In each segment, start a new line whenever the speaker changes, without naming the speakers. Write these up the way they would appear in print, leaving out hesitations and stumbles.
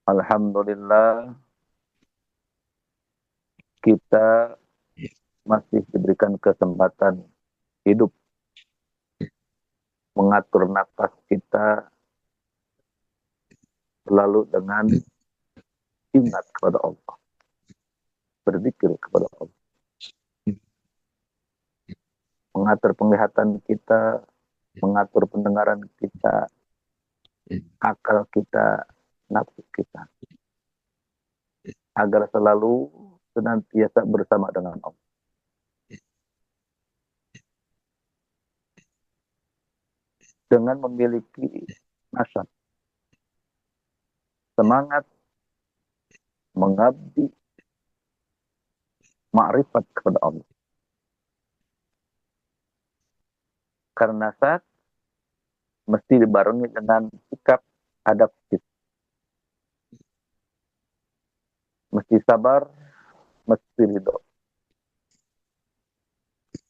Alhamdulillah kita masih diberikan kesempatan hidup mengatur nafas kita selalu dengan ingat kepada Allah, berzikir kepada Allah, mengatur penglihatan kita, mengatur pendengaran kita, akal kita, nafsu kita, agar selalu senantiasa bersama dengan Allah. Dengan memiliki nasab, semangat, mengabdi, ma'rifat kepada Allah. Karena saat mesti dibarengi dengan sikap adaptif. Mesti sabar, mesti ridho.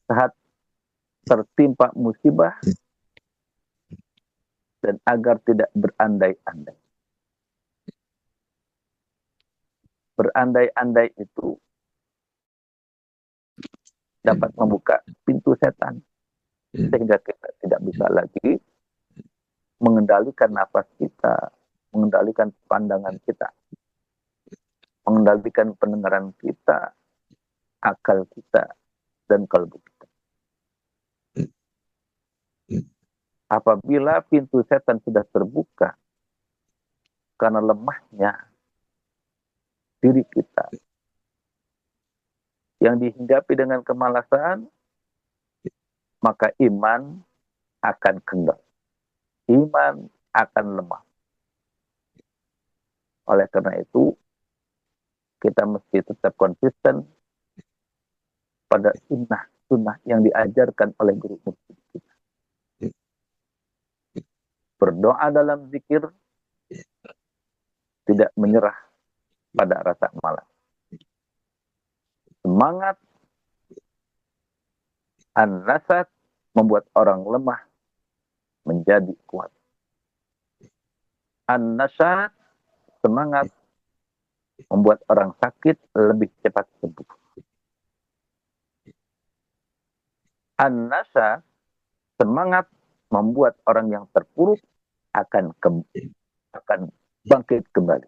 Saat tertimpa musibah, dan agar tidak berandai-andai. Berandai-andai itu dapat membuka pintu setan, sehingga kita tidak bisa lagi mengendalikan nafas kita, mengendalikan pandangan kita, mengendalikan pendengaran kita, akal kita, dan kalbu kita. Apabila pintu setan sudah terbuka karena lemahnya diri kita yang dihinggapi dengan kemalasan, maka iman akan kendor. Iman akan lemah. Oleh karena itu, kita mesti tetap konsisten pada sunnah yang diajarkan oleh guru mursyid kita. Berdoa dalam zikir, tidak menyerah pada rasa malas. Semangat an-nasat membuat orang lemah menjadi kuat. An-nasat, semangat, membuat orang sakit lebih cepat sembuh. An-nasat, semangat, membuat orang yang terpuruk akan bangkit kembali.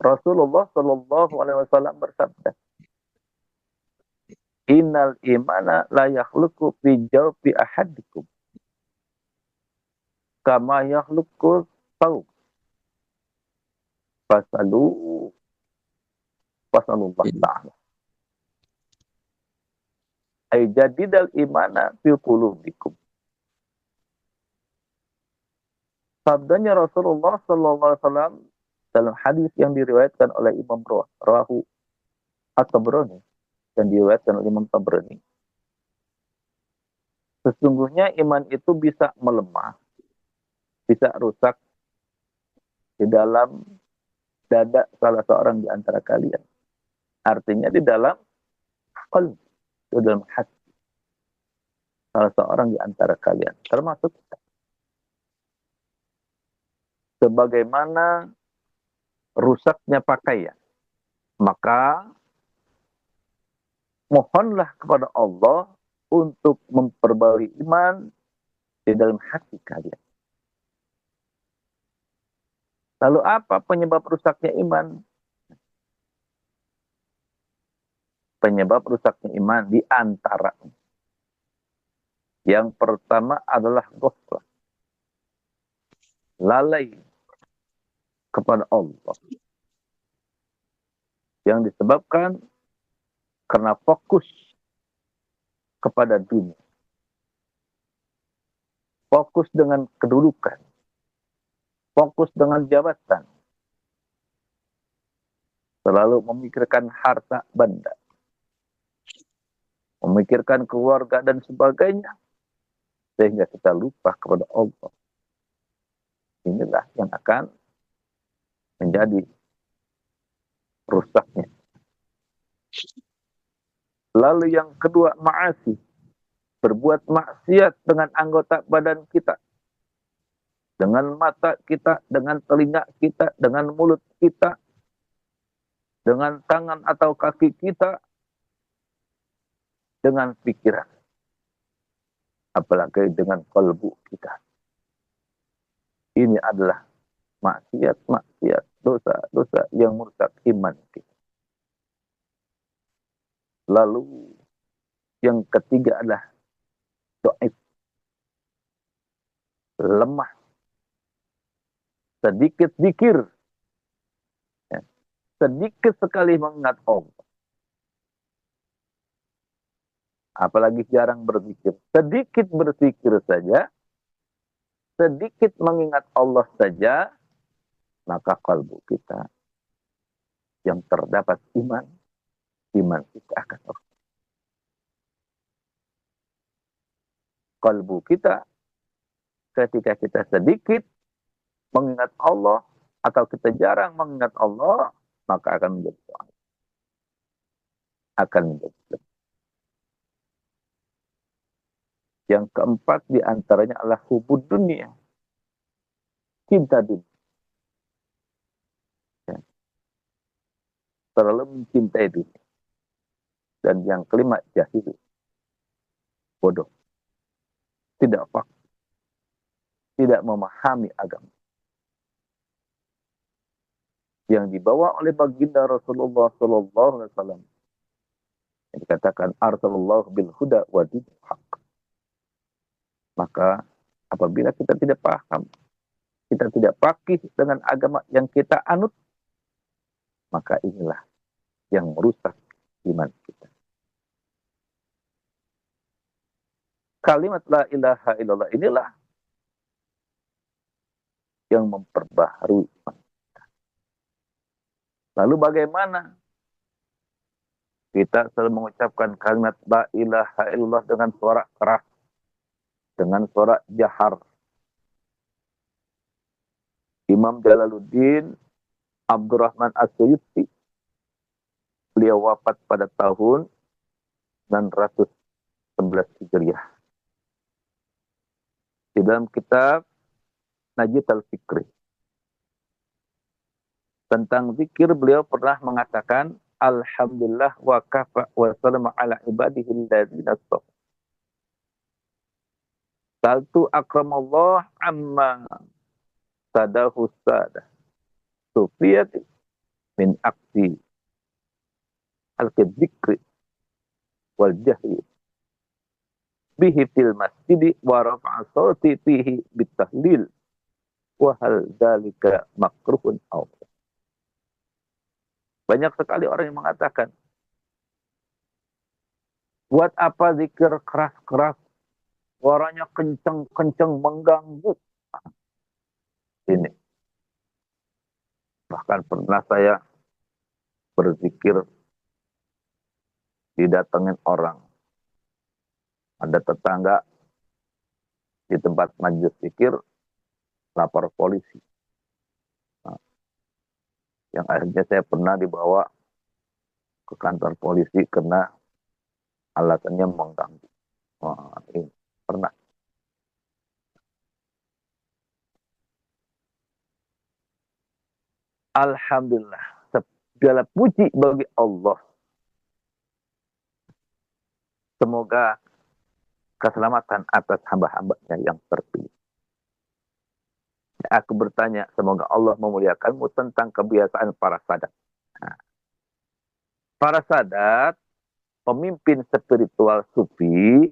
Rasulullah Shallallahu Alaihi Wasallam bersabda, Innal imana la yakhluqu fi jawfi ahadikum kama yakhluqu thawb. Fasalullah ta'ala. Ay jadidal imana fi qulubikum. Sabdanya Rasulullah Sallallahu Alaihi Wasallam dalam hadis yang diriwayatkan oleh Imam Rawahu At-Tabrani, dan diriwayatkan oleh Imam Tabrani. Sesungguhnya iman itu bisa melemah, bisa rusak di dalam dada salah seorang di antara kalian. Artinya di dalam qalb, di dalam hati salah seorang di antara kalian, termasuk kita. Sebagaimana rusaknya pakaian, maka mohonlah kepada Allah untuk memperbarui iman di dalam hati kalian. Lalu apa penyebab rusaknya iman? Penyebab rusaknya iman di antara yang pertama adalah ghaflah, lalai kepada Allah, yang disebabkan karena fokus kepada dunia, fokus dengan kedudukan, fokus dengan jabatan, selalu memikirkan harta benda, memikirkan keluarga dan sebagainya, sehingga kita lupa kepada Allah. Inilah yang akan menjadi rusaknya. Lalu yang kedua, ma'asi, berbuat maksiat dengan anggota badan kita. dengan mata kita, dengan telinga kita, dengan mulut kita, dengan tangan atau kaki kita, dengan pikiran, apalagi dengan kalbu kita. Ini adalah maksiat-maksiat, dosa-dosa yang merusak iman kita. Lalu yang ketiga adalah dhaif, lemah, sedikit zikir, ya, sedikit sekali mengingat Allah. Apalagi jarang berzikir. Sedikit berzikir saja, sedikit mengingat Allah saja, maka kalbu kita yang terdapat iman kita akan rusak. Kalbu kita ketika kita sedikit mengingat Allah atau kita jarang mengingat Allah, maka akan menjadi dhaif. Akan menjadi lemah. Yang keempat diantaranya adalah hubud dunia. Cinta dunia. Ya. Terlalu mencintai dunia. Dan yang kelima, jahil. Bodoh. Tidak paham. Tidak memahami agama. Yang dibawa oleh baginda Rasulullah SAW. Yang dikatakan, arsalallahu bil huda wa dinil haq. Maka apabila kita tidak paham, kita tidak faqih dengan agama yang kita anut, maka inilah yang merusak iman kita. Kalimat la ilaha illallah inilah yang memperbaharui iman kita. Lalu bagaimana kita selalu mengucapkan kalimat la ilaha illallah dengan suara keras, dengan suara jahar. Imam Jalaluddin Abdurrahman As-Suyuti, beliau wafat pada tahun 911 Hijriah. Di dalam kitab Najid al-Fikri tentang zikir, beliau pernah mengatakan, alhamdulillah wa kafa wa salama ala ibadihi alladzina astafa. Saltu akramallah amma sadahu sadah. Sufiyat min aksi al-dzikri wal jahri bihi fil masjidi wa rafa'a sawti fihi bitahlil wa hal dzalika makruhun aw. Banyak sekali orang yang mengatakan, buat apa zikir keras-keras, suaranya kenceng-kenceng mengganggu. Ini. Bahkan pernah saya berzikir, didatengin orang. Ada tetangga di tempat majelis zikir, lapor polisi. Nah, yang akhirnya saya pernah dibawa ke kantor polisi karena alasannya mengganggu. Wah, ini pernah. Alhamdulillah, segala puji bagi Allah. Semoga keselamatan atas hamba-hambanya yang terpilih. Aku bertanya, semoga Allah memuliakanmu tentang kebiasaan para sadat. Nah, para sadat, pemimpin spiritual sufi,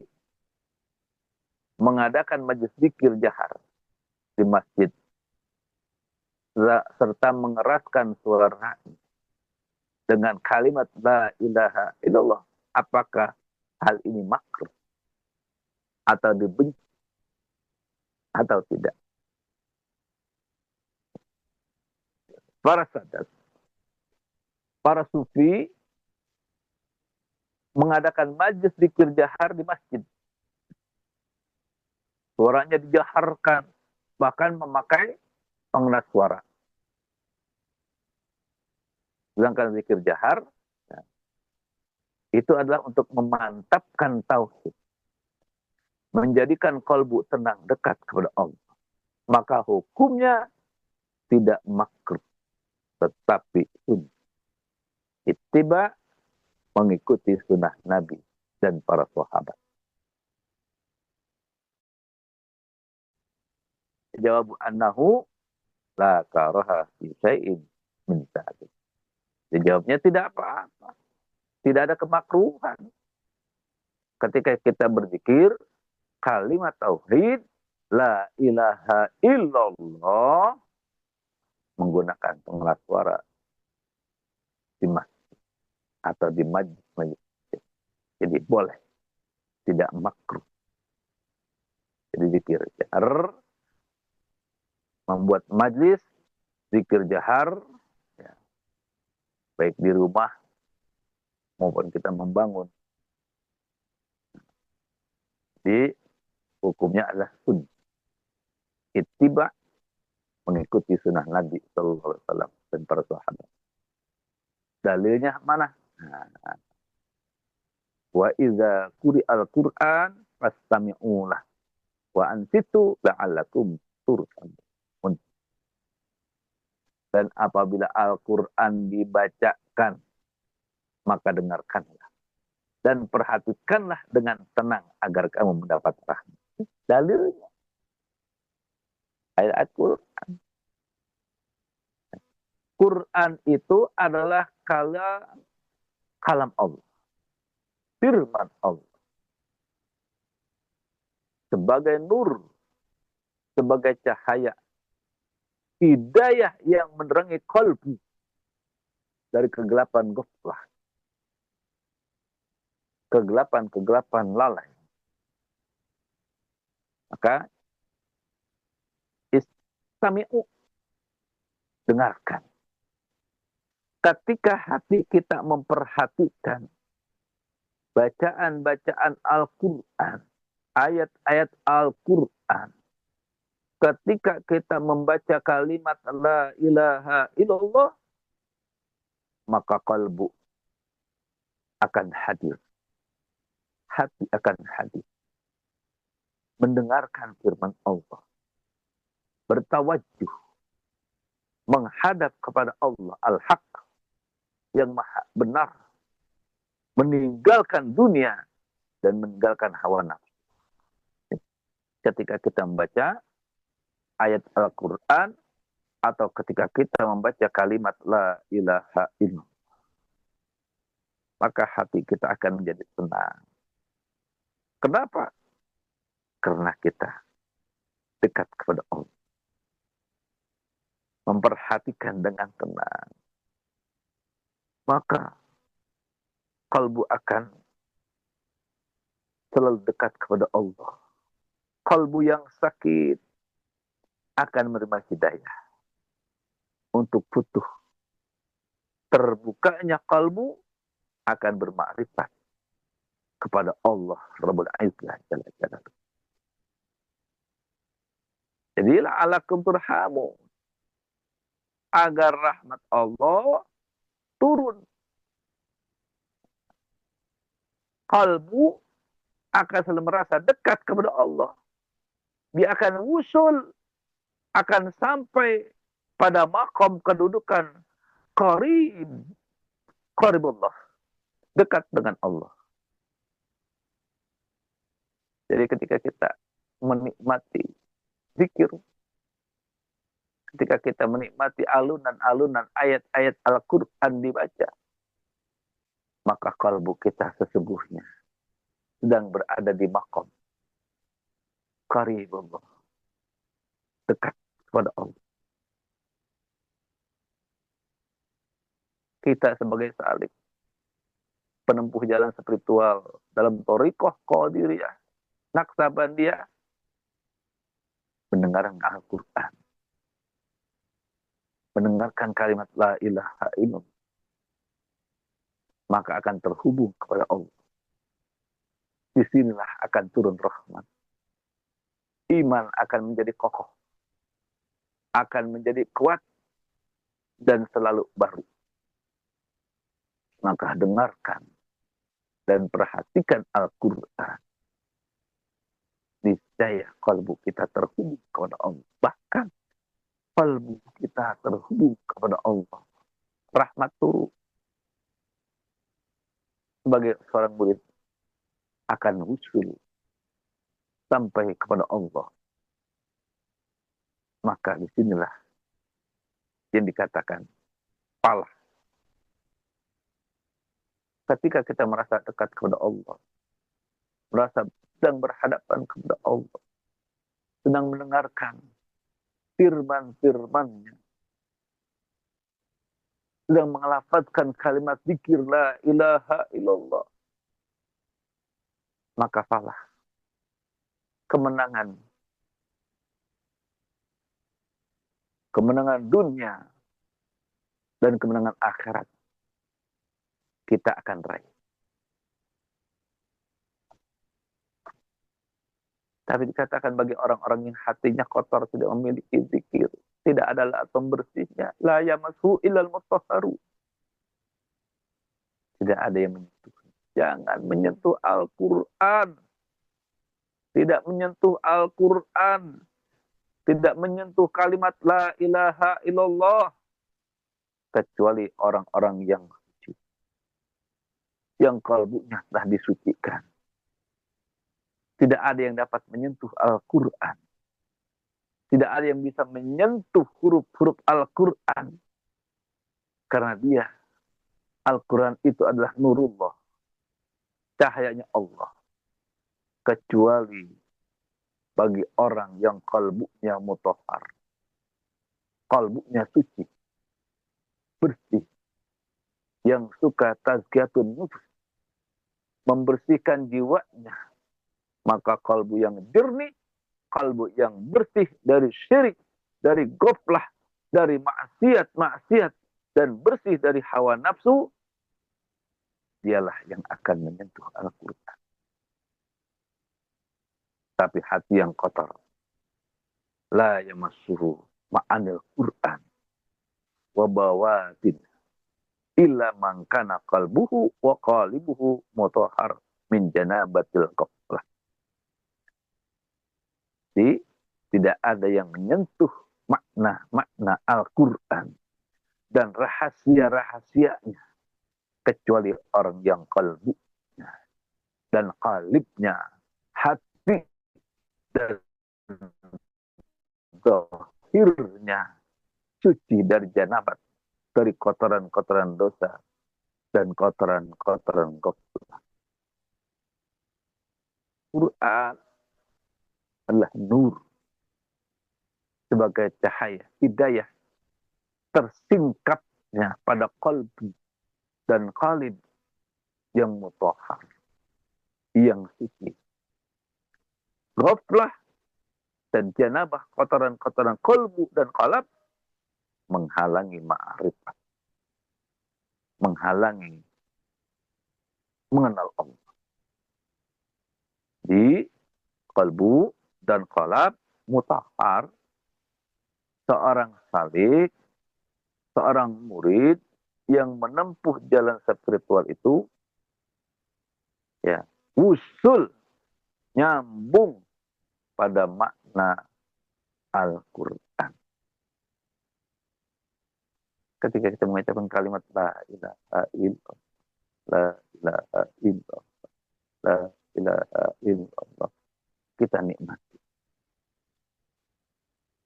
mengadakan majelis zikir jahar di masjid, serta mengeraskan suara dengan kalimat la ilaha illallah. Apakah hal ini makruh atau dibenci atau tidak? Para sadat, para sufi mengadakan majelis zikir jahar di masjid. Suaranya dijaharkan, bahkan memakai pengeras suara. Sedangkan zikir jahar, ya, itu adalah untuk memantapkan tauhid, menjadikan kalbu tenang dekat kepada Allah. maka hukumnya tidak makruh, tetapi sunnah. Ittiba, mengikuti sunnah Nabi dan para sahabat. Jawab annahu la karaha fi syai'in min dzalik. Dijawabnya tidak apa-apa. Tidak ada kemakruhan. Ketika kita berzikir kalimat tauhid la ilaha illallah menggunakan pengeras suara di masjid atau di majlis. Jadi boleh, tidak makruh. Jadi zikir jahar, membuat majlis zikir jahar, ya, baik di rumah maupun kita membangun. Jadi hukumnya adalah sunnah. Ittiba, mengikuti sunnah Nabi Sallallahu Alaihi Wasallam dan para sahabat. Dalilnya mana? Nah, wa iza quri al-Qur'an fastami'u lah wa ansitu la'allakum turhamun. Dan apabila Al-Qur'an dibacakan, maka dengarkanlah dan perhatikanlah dengan tenang agar kamu mendapat rahmat. Dalilnya ayat Quran. Quran itu adalah kalam Allah, firman Allah. Sebagai nur, sebagai cahaya, hidayah yang menerangi kalbu dari kegelapan ghaflah, kegelapan lalai. Maka istami'u, dengarkan. Ketika hati kita memperhatikan bacaan-bacaan Al-Quran, ayat-ayat Al-Quran, ketika kita membaca kalimat la ilaha illallah, maka kalbu akan hadir. Hati akan hadir. Mendengarkan firman Allah. Bertawajuh. Menghadap kepada Allah al-haq, yang maha benar. Meninggalkan dunia dan meninggalkan hawa nafsu. Ketika kita membaca ayat Al-Quran atau ketika kita membaca kalimat la ilaha illallah, maka hati kita akan menjadi tenang. Kenapa? Karena kita dekat kepada Allah. Memperhatikan dengan tenang. Maka kalbu akan selalu dekat kepada Allah. Kalbu yang sakit akan menerima hidayah untuk putuh. Terbukanya kalbu akan bermakrifat kepada Allah Rabbul Izzah Jalla Jalaluhu. Jadi la'alakum turhamun, agar rahmat Allah turun. Kalbu akan selalu merasa dekat kepada Allah. Dia akan wusul, akan sampai pada makom kedudukan qaribullah, dekat dengan Allah. Jadi ketika kita menikmati zikir, ketika kita menikmati alunan-alunan ayat-ayat Al-Quran dibaca, maka kalbu kita sesungguhnya sedang berada di makom qaribullah, dekat kepada Allah. Kita sebagai salik, penempuh jalan spiritual dalam thariqah Qadiriyah, Naqsabandiyah, mendengarkan Al-Quran, mendengarkan kalimat la ilaha illallah, maka akan terhubung kepada Allah. Disinilah akan turun rahmat. Iman akan menjadi kokoh, akan menjadi kuat, dan selalu baru. Maka dengarkan dan perhatikan Al-Quran. niscaya kalbu kita terhubung kepada Allah. Bahkan kalbu kita terhubung kepada Allah. Rahmat turun. Sebagai seorang murid akan wusul sampai kepada Allah. Maka disinilah yang dikatakan palah. Ketika kita merasa dekat kepada Allah, merasa sedang berhadapan kepada Allah, sedang mendengarkan firman-firman-Nya, sedang mengelafazkan kalimat zikir la ilaha illallah, maka falah. Kemenangan dunia dan kemenangan akhirat kita akan raih. Tapi dikatakan bagi orang-orang yang hatinya kotor, tidak memiliki zikir, tidak ada laat pembersihnya, la yamashu illal mutahharu. Tidak ada yang menyentuh. Jangan menyentuh Al-Quran. Tidak menyentuh Al-Quran. Tidak menyentuh kalimat la ilaha illallah. Kecuali orang-orang yang suci. Yang kalbunya telah disucikan. Tidak ada yang dapat menyentuh Al-Quran. Tidak ada yang bisa menyentuh huruf-huruf Al-Quran. Karena dia, Al-Quran itu adalah nurullah. Cahayanya Allah. Kecuali bagi orang yang kalbunya mutahhar. Kalbunya suci. Bersih. Yang suka tazkiyatun nufus. Membersihkan jiwanya. Maka kalbu yang jernih, kalbu yang bersih dari syirik, dari goflah, dari maksiat-maksiat, dan bersih dari hawa nafsu, dialah yang akan menyentuh Al-Quran. Tapi hati yang kotor, la yamassuhu ma'anil Quran, wa bawatin, illa man kana qalbuhu wa qalibuhu mutahhar min janabatil ghaflah. Jadi, tidak ada yang menyentuh makna-makna Al-Quran dan rahasia-rahasianya kecuali orang yang kalbunya dan qalibnya, hati dan zahirnya suci dari janabat, dari kotoran-kotoran dosa dan kotoran-kotoran ghaflah. Quran adalah nur sebagai cahaya hidayah tersingkapnya pada qalbi dan qalib yang mutahhar, yang suci. Ghaflah dan janabah, kotoran-kotoran qalbu dan qalab, menghalangi ma'rifat, menghalangi mengenal Allah. Di qalbu dan qalab mutahhar, seorang salik, seorang murid yang menempuh jalan spiritual itu, ya, usul, nyambung pada makna Al-Quran. Ketika kita mengucapkan kalimat la ilaha illallah, la ilaha illallah, la ilaha illallah, kita nikmati.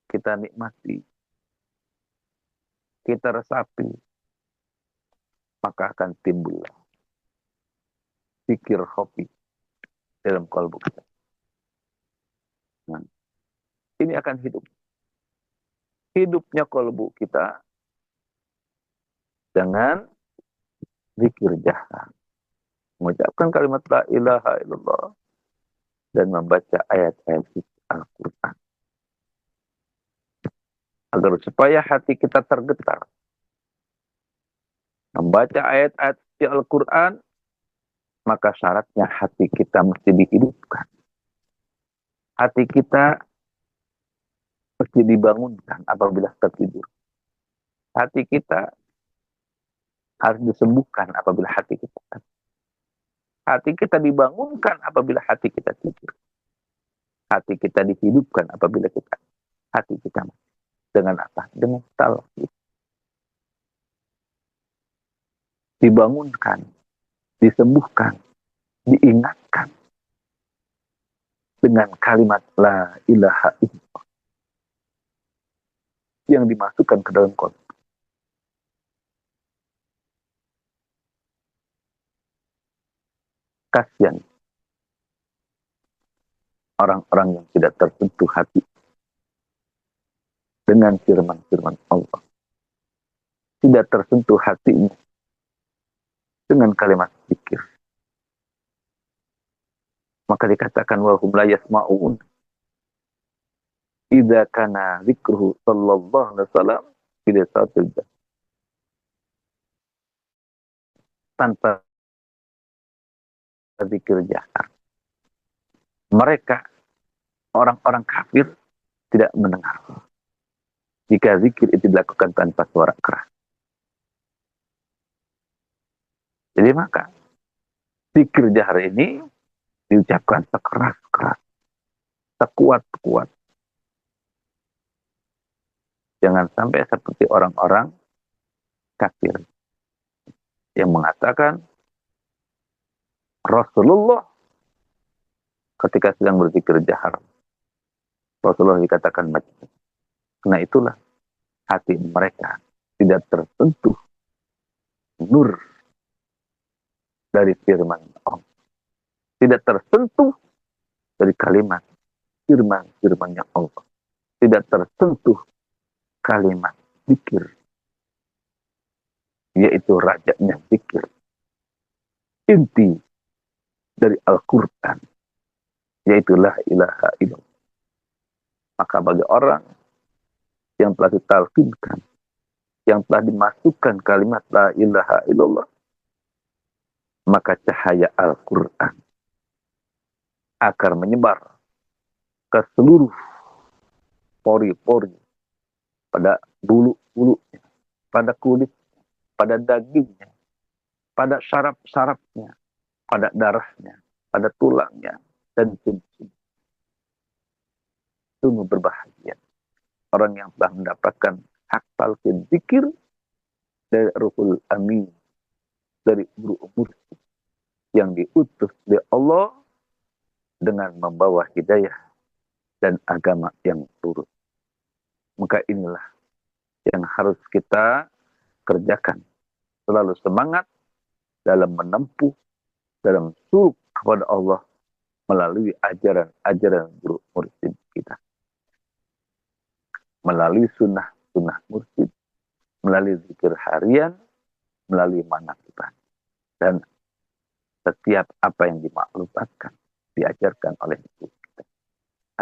Kita nikmati. Kita resapi. Maka akan timbullah pikir hobi dalam kalbu kita. Nah, ini akan hidup. Hidupnya kalbu kita dengan zikir jahar. Mengucapkan kalimat la ilaha illallah dan membaca ayat-ayat Al-Quran. Agar supaya hati kita tergetar. Membaca ayat-ayat Al-Quran, maka syaratnya hati kita mesti dihidupkan. Hati kita mesti dibangunkan apabila tertidur. Hati kita harus disembuhkan apabila hati kita sakit. Hati kita dibangunkan apabila hati kita tidur. Hati kita dihidupkan apabila hati kita mati. Dengan apa? Dengan tauhid. Dibangunkan, disembuhkan, diingatkan dengan kalimat la ilaha illallah yang dimasukkan ke dalam kolbu. Kasihan orang-orang yang tidak tersentuh hati dengan firman-firman Allah. Tidak tersentuh hatinya dengan kalimat zikir. Maka dikatakan wahum la yasma'un idza kana zikruhu sallallahu alaihi wasallam bila sautil tanpa zikir jahar. Mereka orang-orang kafir tidak mendengar jika zikir itu dilakukan tanpa suara keras. Jadi maka zikir jahar ini diucapkan sekeras-keras, sekuat-kuat. Jangan sampai seperti orang-orang kafir yang mengatakan Rasulullah ketika sedang berzikir jahar, Rasulullah dikatakan majnun. Karena itulah hati mereka tidak tersentuh nur dari firman Allah. Tidak tersentuh dari kalimat firman-firmannya Allah. Tidak tersentuh kalimat zikir, yaitu rajanya zikir. Inti dari Al-Quran, yaitu la ilaha illallah. Maka bagi orang yang telah ditalkinkan, yang telah dimasukkan kalimat la ilaha illallah, maka cahaya Al-Quran akan menyebar ke seluruh pori-pori, pada bulu-bulunya, pada kulit, pada dagingnya, pada syaraf-syarafnya, pada darahnya, pada tulangnya, dan sumsum. Sungguh berbahagia orang yang telah mendapatkan hak talqin zikir dari Ruhul Amin, dari guru mursyid yang diutus oleh Allah dengan membawa hidayah dan agama yang lurus. Maka inilah yang harus kita kerjakan. Selalu semangat dalam menempuh, dalam suluk kepada Allah melalui ajaran-ajaran guru mursyid kita. Melalui sunnah mursyid, melalui zikir harian, melalui manaqibah. Dan setiap apa yang dimaklumatkan, diajarkan oleh guru kita.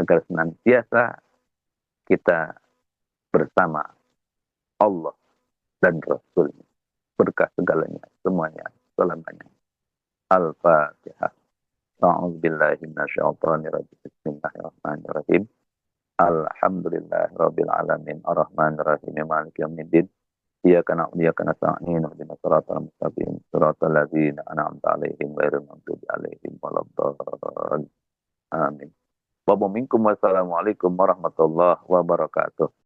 Agar senantiasa kita bersama Allah dan Rasulnya. Berkah segalanya, semuanya, selamanya. Al-Fatihah. A'udzubillahi minasyaitonirrajim. Bismillahirrahmanirrahim. Alhamdulillahirabbil alamin arrahmanirrahim maliki yaumiddin. Iyyaka na'budu wa iyyaka nasta'in ihdinas siratal mustaqim siratal ladzina an'amta 'alaihim ghairil maghdubi 'alaihim waladdallin. Amin. Wa minkum wassalamualaikum warahmatullahi wabarakatuh.